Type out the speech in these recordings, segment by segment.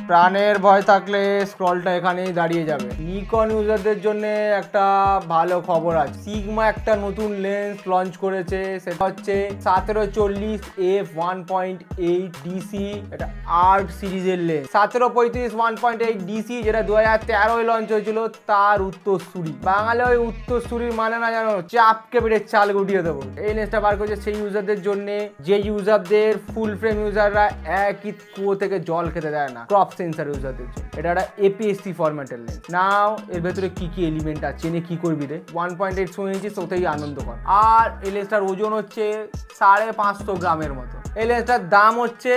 প্রাণের ভয় থাকলে স্ক্রলটা এখানেই দাঁড়িয়ে যাবে। নিকন ইউজারদের জন্য একটা ভালো খবর আছে, সিগমা একটা নতুন লেন্স লঞ্চ করেছে, সেটা হচ্ছে 1740 f1.8 ডিসি। এটা আর্ট সিরিজের লেন্স। 1735 1.8 ডিসি যেটা 2013 লঞ্চ হয়েছিল তার উত্তরসূরি। বাঙালি ওই উত্তরসূরির মানে না জানো, চাপকে পেটে চাল গুটিয়ে দেবো। এই লেন্সটা বার করেছে সেই ইউজারদের জন্য যে ইউজারদের ফুল ফ্রেম ইউজাররা একই কুয়ো থেকে জল খেতে দেয় না, ক্রপ সেন্সার ইউজারদের জন্য। এটা একটা এপিএসসি ফরম্যাটের লেন্স। নাও এর ভেতরে কি কি এলিমেন্ট আছে এনে কি করবি রে, 1.8 ইঞ্চি ওতেই আনন্দ কর। আর এই লেন্সটার ওজন হচ্ছে 550 গ্রামের মতো। এই লেন্সটার দাম হচ্ছে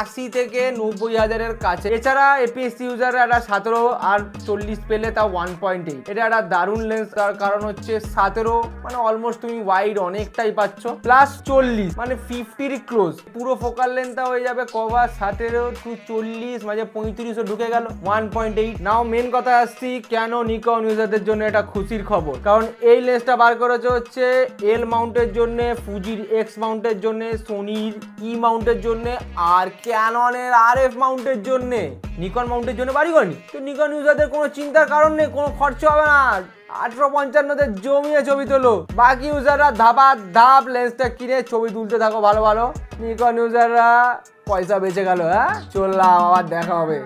80 থেকে 90 হাজারের কাছে। এছাড়া এপিএসসি ইউজাররা একটা 17 আর 40 পেলে তা 1.8। এটা একটা দারুণ লেন্স, তার কারণ হচ্ছে 17 মানে অলমোস্ট তুমি ওয়াইড অনেকটাই পাচ্ছ, প্লাস 40 মানে 50 ক্লোজ। পুরো ফোকাল লেন্থটা হয়ে যাবে কভার 17 টু 40 মানে 35 ঢুকে গেল 1.8। নাও মেন কথা আসছি, কেন নিকন ইউজারদের জন্য এটা খুশির খবর, কারণ এই লেন্সটা বার করেছে হচ্ছে এল মাউন্টের জন্য, ফুজির এক্স মাউন্টের জন্য, সোনির ই মাউন্টের জন্য, আর ক্যাননের আরএফ মাউন্টের জন্য। নিকন মাউন্টের জন্য বাড়ি করেনি তো নিকন ইউজারদের কোনো চিন্তার কারণ নেই, কোনো খরচ হবে না। 1855 জমিয়ে ছবি তোলো, বাকি ইউজাররা ধাপ লেন্সটা কিনে ছবি তুলতে থাকো ভালো ভালো। নিকন ইউজাররা পয়সা বেঁচে গেল। হ্যাঁ, চললাম, আবার দেখা হবে।